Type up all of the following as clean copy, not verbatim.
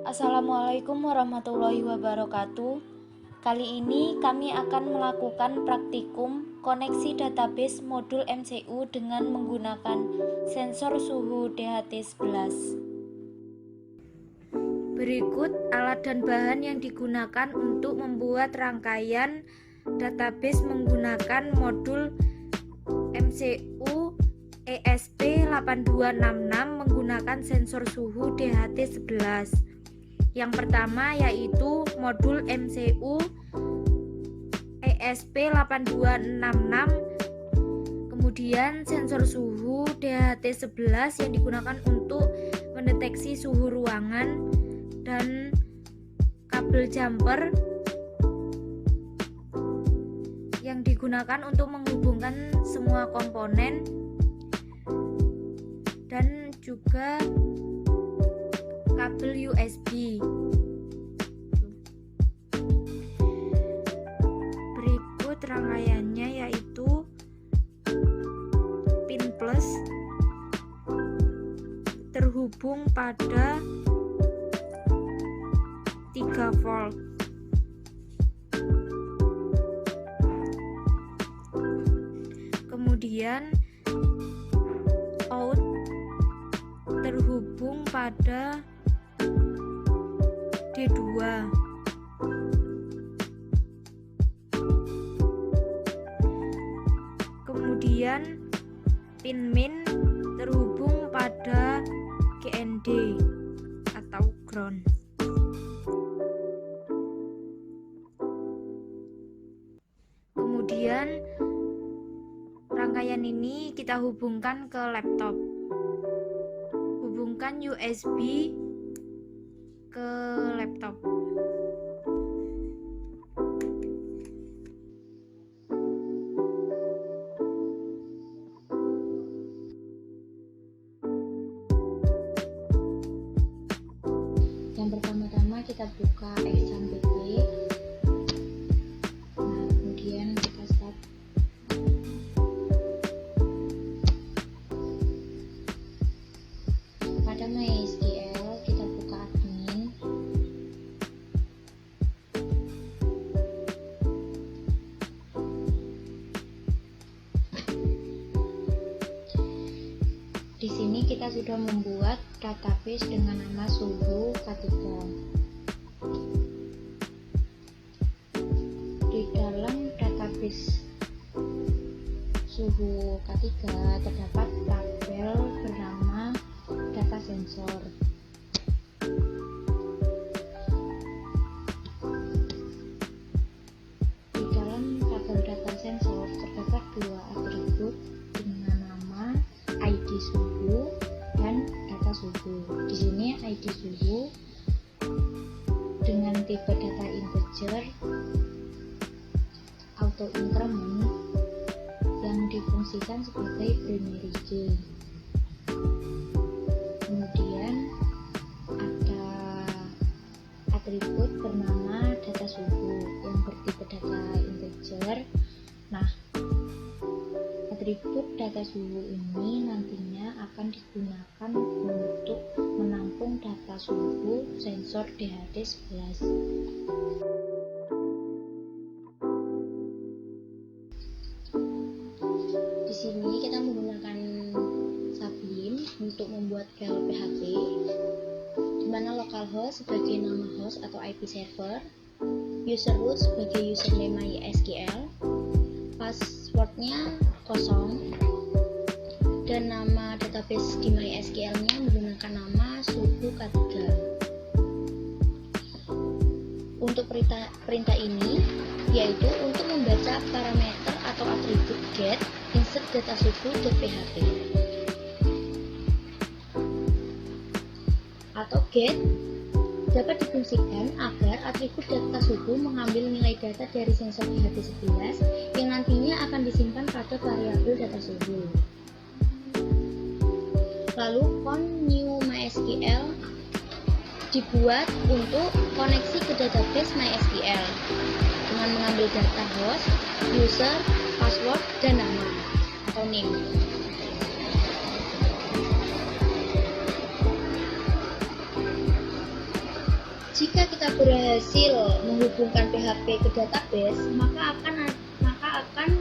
Assalamualaikum warahmatullahi wabarakatuh. Kali ini kami akan melakukan praktikum koneksi database modul MCU dengan menggunakan sensor suhu DHT11. Berikut alat dan bahan yang digunakan untuk membuat rangkaian database menggunakan modul MCU ESP8266 menggunakan sensor suhu DHT11. Yang pertama yaitu modul MCU ESP8266, kemudian sensor suhu DHT11 yang digunakan untuk mendeteksi suhu ruangan, dan kabel jumper yang digunakan untuk menghubungkan semua komponen, dan juga kabel USB. Berikut rangkaiannya yaitu pin plus terhubung pada 3 volt. Kemudian out terhubung pada D2. Kemudian pin min terhubung pada GND atau ground. Kemudian rangkaian ini kita hubungkan ke laptop. Hubungkan USB ke laptop. Yang pertama-tama kita buka XAMPP. Nah, kemudian kita start. Pada MySQL kita buka admin. Di sini kita sudah membuat database dengan nama suhu K3. Di dalam database suhu K3 terdapat tabel bernama data sensor. Di dalam tabel data sensor terdapat dua atribut dengan nama ID suhu dan data suhu. Di sini ID suhu dengan tipe data integer auto increment yang difungsikan sebagai primary key. Kemudian ada atribut bernama data suhu yang bertipe data integer. Nah, atribut data suhu ini nantinya akan digunakan untuk menampung data suhu sensor DHT11. Di sini kita menggunakan Sublime untuk membuat file PHP, di mana localhost sebagai nama host atau IP server, user root sebagai username MySQL, passwordnya kosong, dan nama database di MySQL-nya menggunakan nama suhu K3. Untuk perintah ini yaitu untuk membaca parameter atau atribut get insert data suhu.php atau get dapat difungsikan agar atribut data suhu mengambil nilai data dari sensor DHT11 yang nantinya akan disimpan pada variabel data suhu. Lalu const new MySQL dibuat untuk koneksi ke database MySQL dengan mengambil data host, user, password, dan nama atau name. Jika kita berhasil menghubungkan PHP ke database, maka akan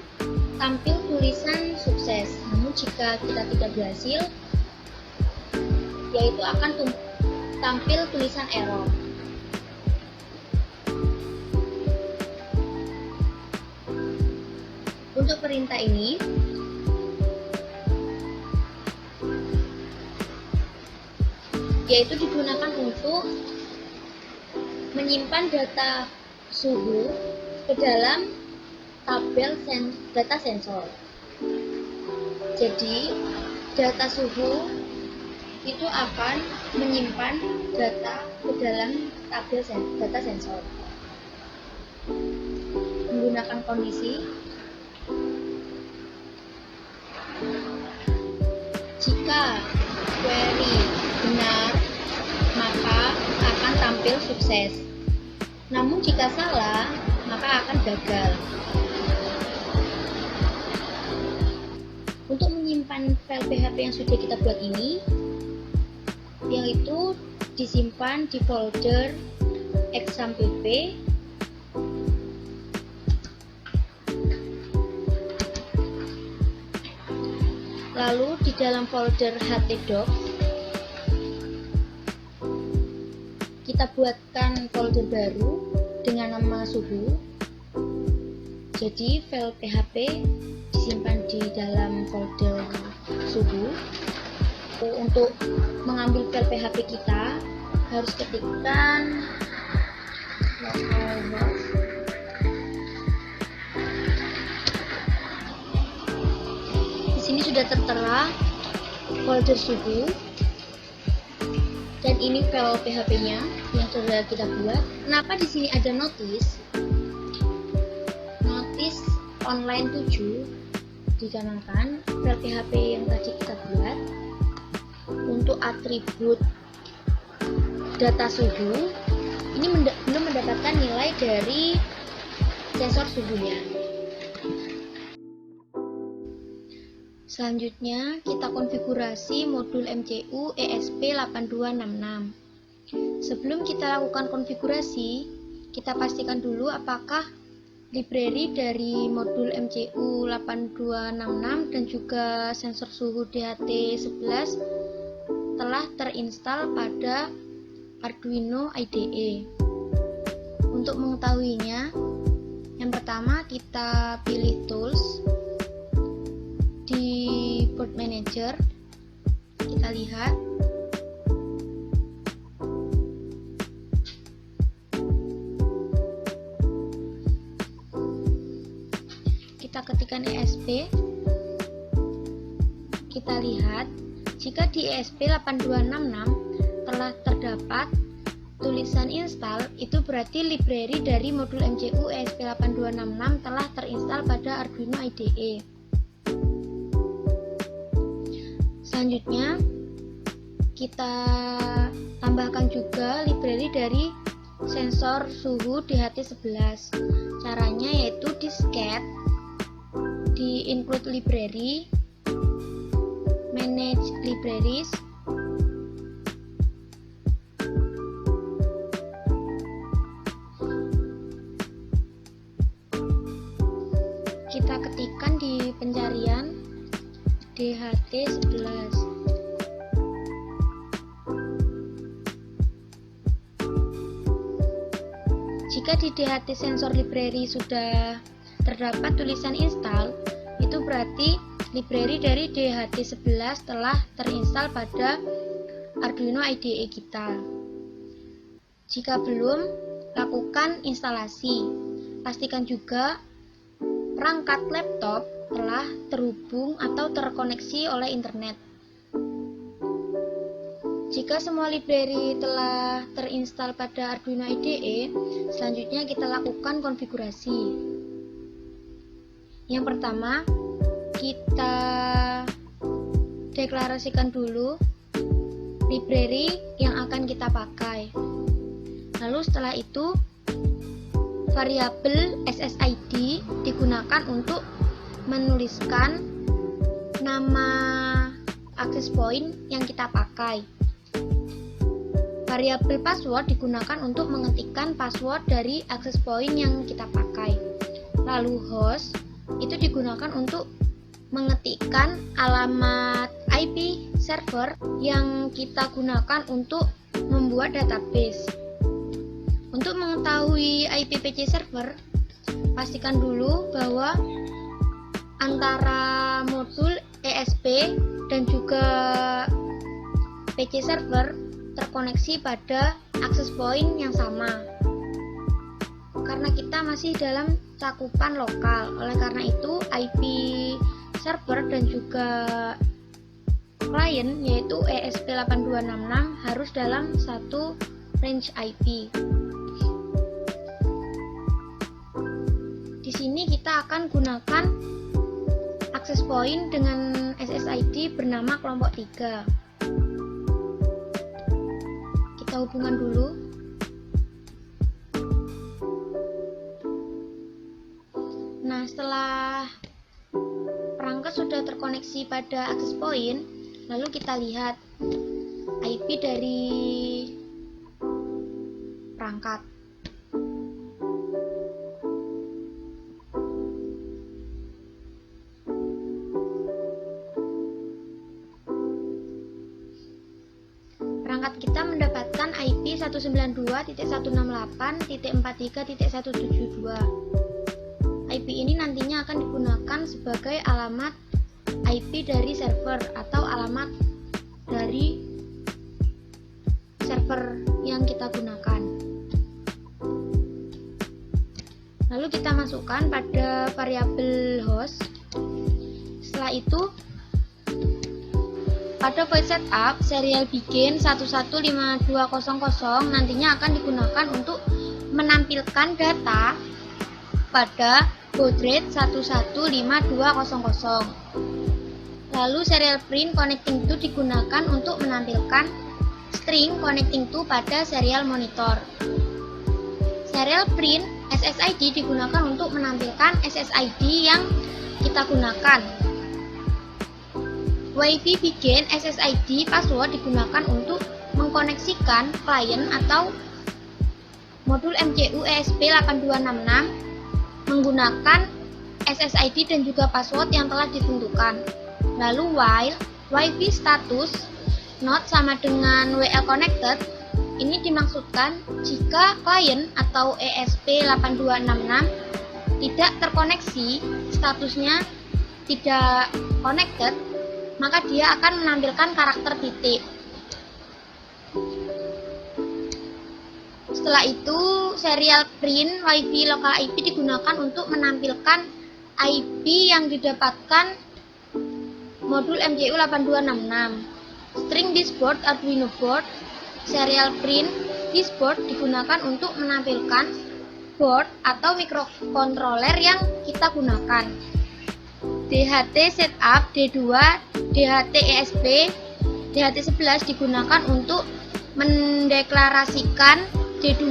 tampil tulisan sukses. Namun jika kita tidak berhasil, yaitu akan tampil tulisan error. Untuk perintah ini, yaitu digunakan untuk menyimpan data suhu ke dalam tabel data sensor. Jadi, data suhu itu akan menyimpan data ke dalam tabel data sensor. Menggunakan kondisi jika query benar, maka akan tampil sukses. Namun jika salah, maka akan gagal. Untuk menyimpan file PHP yang sudah kita buat ini, yaitu disimpan di folder exam.pp, lalu di dalam folder htdocs kita buatkan folder baru dengan nama suhu. Jadi file PHP disimpan di dalam folder suhu. Untuk mengambil file PHP kita harus ketikkan localhost Ini sudah tertera folder suhu, dan ini file PHP-nya yang sudah kita buat. Kenapa di sini ada notice online 7? Dikarenakan file PHP yang tadi kita buat untuk atribut data suhu ini belum mendapatkan nilai dari sensor suhunya. Selanjutnya, kita konfigurasi modul MCU ESP8266. Sebelum kita lakukan konfigurasi, kita pastikan dulu apakah library dari modul MCU 8266 dan juga sensor suhu DHT11 telah terinstal pada Arduino IDE. Untuk mengetahuinya, yang pertama kita pilih Tools. Di Board Manager kita lihat kita ketikkan ESP, kita lihat jika di ESP8266 telah terdapat tulisan install, itu berarti library dari modul MCU ESP8266 telah terinstal pada Arduino IDE. Selanjutnya, kita tambahkan juga library dari sensor suhu DHT11. Caranya yaitu di scat, di include library, manage libraries, kita ketikkan di pencarian DHT11. Jika di DHT sensor library sudah terdapat tulisan install, itu berarti library dari DHT11 telah terinstal pada Arduino IDE kita. Jika belum, lakukan instalasi. Pastikan juga perangkat laptop telah terhubung atau terkoneksi oleh internet. Jika semua library telah terinstal pada Arduino IDE, selanjutnya kita lakukan konfigurasi. Yang pertama, kita deklarasikan dulu library yang akan kita pakai. Lalu setelah itu, variabel SSID digunakan untuk menuliskan nama access point yang kita pakai. Variabel password digunakan untuk mengetikkan password dari access point yang kita pakai. Lalu host itu digunakan untuk mengetikkan alamat IP server yang kita gunakan untuk membuat database. Untuk mengetahui IP PC server, pastikan dulu bahwa antara modul ESP dan juga PC server terkoneksi pada access point yang sama. Karena kita masih dalam cakupan lokal, oleh karena itu IP server dan juga klien yaitu ESP8266 harus dalam satu range IP. Di sini kita akan gunakan access point dengan SSID bernama kelompok 3. Kita hubungkan dulu. Nah, setelah perangkat sudah terkoneksi pada access point, lalu kita lihat IP dari perangkat. Perangkat kita mendapatkan IP 192.168.43.172. IP ini nantinya akan digunakan sebagai alamat IP dari server atau alamat dari server yang kita gunakan. Lalu kita masukkan pada variabel host. Setelah itu, pada void setup, serial begin 115200 nantinya akan digunakan untuk menampilkan data pada baud rate 115200. Lalu serial print connecting to digunakan untuk menampilkan string connecting to pada serial monitor. Serial print SSID digunakan untuk menampilkan SSID yang kita gunakan. Wi-Fi begin SSID password digunakan untuk mengkoneksikan klien atau modul MCU ESP8266 menggunakan SSID dan juga password yang telah ditentukan. Lalu while Wi-Fi status not sama dengan WL connected, ini dimaksudkan jika klien atau ESP8266 tidak terkoneksi, statusnya tidak connected, maka dia akan menampilkan karakter titik. Setelah itu, serial print Wi-Fi local IP digunakan untuk menampilkan IP yang didapatkan modul MCU 8266. String disboard Arduino board, serial print disboard digunakan untuk menampilkan board atau microcontroller yang kita gunakan. DHT setup D2, DHT ESP, DHT11 digunakan untuk mendeklarasikan D2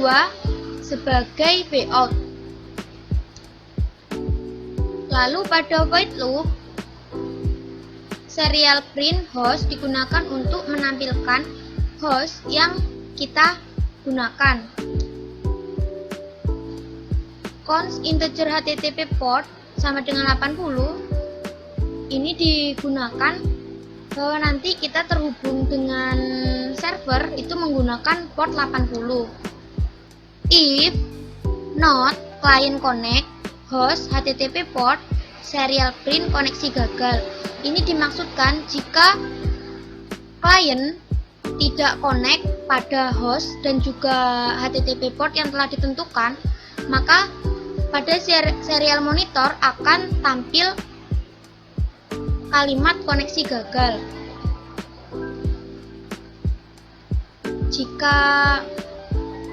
sebagai vout. Lalu pada void loop, serial print host digunakan untuk menampilkan host yang kita gunakan. Const integer HTTP port sama dengan 80 ini digunakan bahwa nanti kita terhubung dengan server itu menggunakan port 80. If not client connect host HTTP port serial print koneksi gagal. Ini dimaksudkan jika klien tidak connect pada host dan juga HTTP port yang telah ditentukan, maka pada serial monitor akan tampil kalimat koneksi gagal.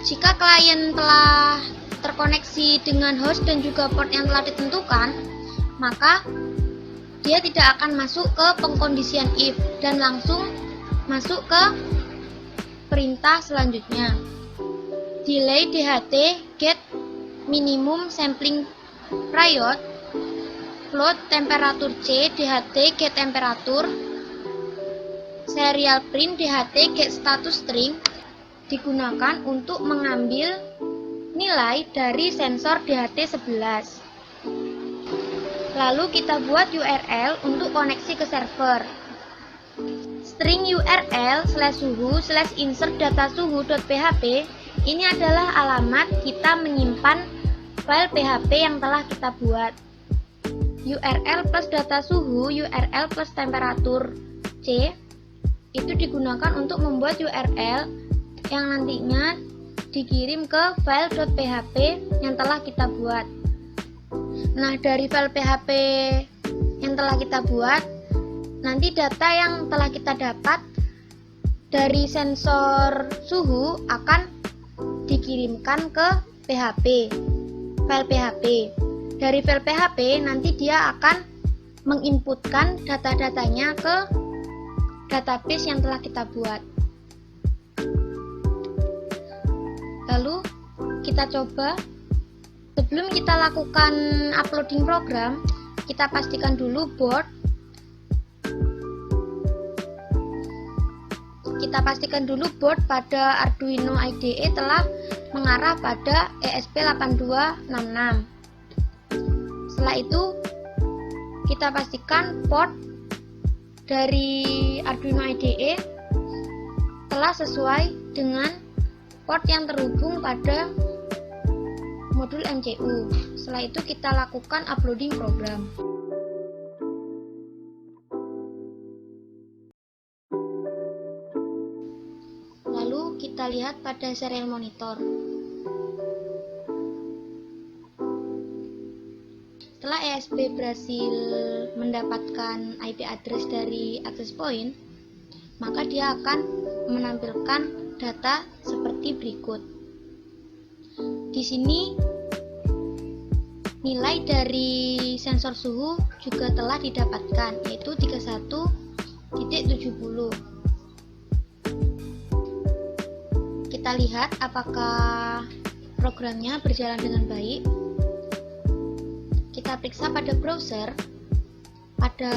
Jika klien telah terkoneksi dengan host dan juga port yang telah ditentukan, maka dia tidak akan masuk ke pengkondisian if dan langsung masuk ke perintah selanjutnya. Delay DHT get minimum sampling period, float temperatur C DHT get temperatur, serial print DHT get status string, digunakan untuk mengambil nilai dari sensor DHT11. Lalu kita buat URL untuk koneksi ke server. String URL /suhu/insert data suhu.php ini adalah alamat kita menyimpan file PHP yang telah kita buat. URL plus data suhu, URL plus temperatur C itu digunakan untuk membuat URL yang nantinya dikirim ke file .php yang telah kita buat. Nah, dari file PHP yang telah kita buat, nanti data yang telah kita dapat dari sensor suhu akan dikirimkan ke PHP, file PHP. Dari file PHP nanti dia akan menginputkan data-datanya ke database yang telah kita buat. Lalu kita coba. Sebelum kita lakukan uploading program, kita pastikan dulu board. Kita pastikan dulu board pada Arduino IDE telah mengarah pada ESP8266. Setelah itu, kita pastikan port dari Arduino IDE telah sesuai dengan port yang terhubung pada modul MCU. Setelah itu kita lakukan uploading program. Lalu kita lihat pada serial monitor. Setelah ESP berhasil mendapatkan IP address dari access point, maka dia akan menampilkan data seperti berikut. Di sini nilai dari sensor suhu juga telah didapatkan, yaitu 31.70. Kita lihat apakah programnya berjalan dengan baik. Kita periksa pada browser, pada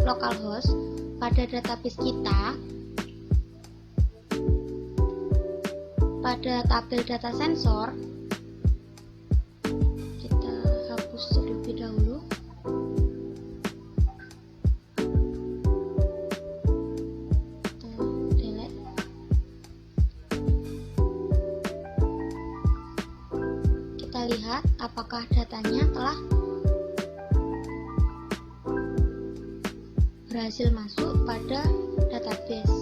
localhost, pada database kita, pada tabel data sensor. Kita hapus terlebih dahulu. Kita delete. Kita lihat apakah datanya telah berhasil masuk pada database.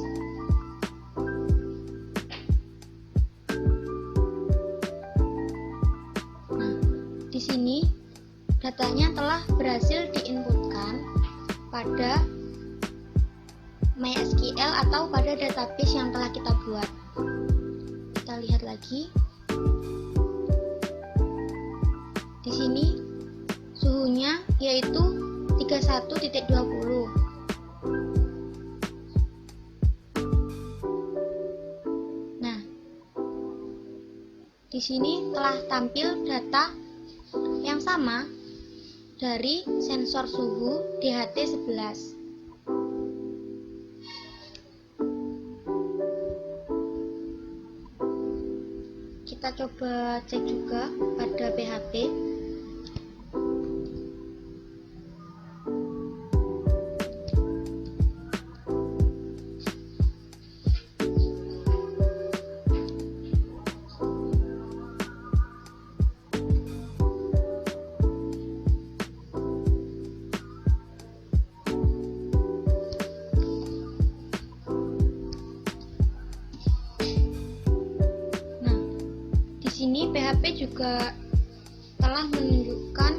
Di sini datanya telah berhasil diinputkan pada MySQL atau pada database yang telah kita buat. Kita lihat lagi. Di sini suhunya yaitu 31.20. Nah, di sini telah tampil data yang sama dari sensor suhu DHT11. Kita coba cek juga pada PHP. Di sini PHP juga telah menunjukkan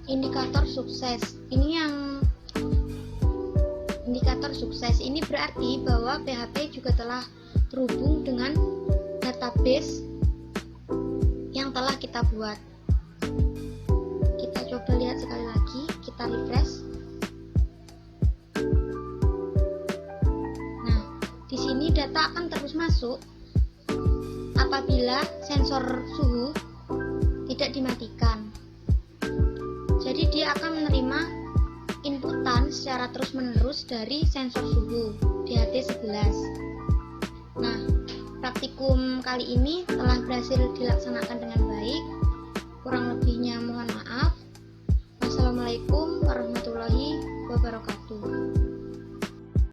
indikator sukses. Ini yang indikator sukses ini berarti bahwa PHP juga telah terhubung dengan database yang telah kita buat. Kita coba lihat sekali lagi, kita refresh. Nah, di sini data akan terus masuk apabila sensor suhu tidak dimatikan. Jadi dia akan menerima inputan secara terus-menerus dari sensor suhu DHT11. kali ini telah berhasil dilaksanakan dengan baik. Kurang lebihnya mohon maaf.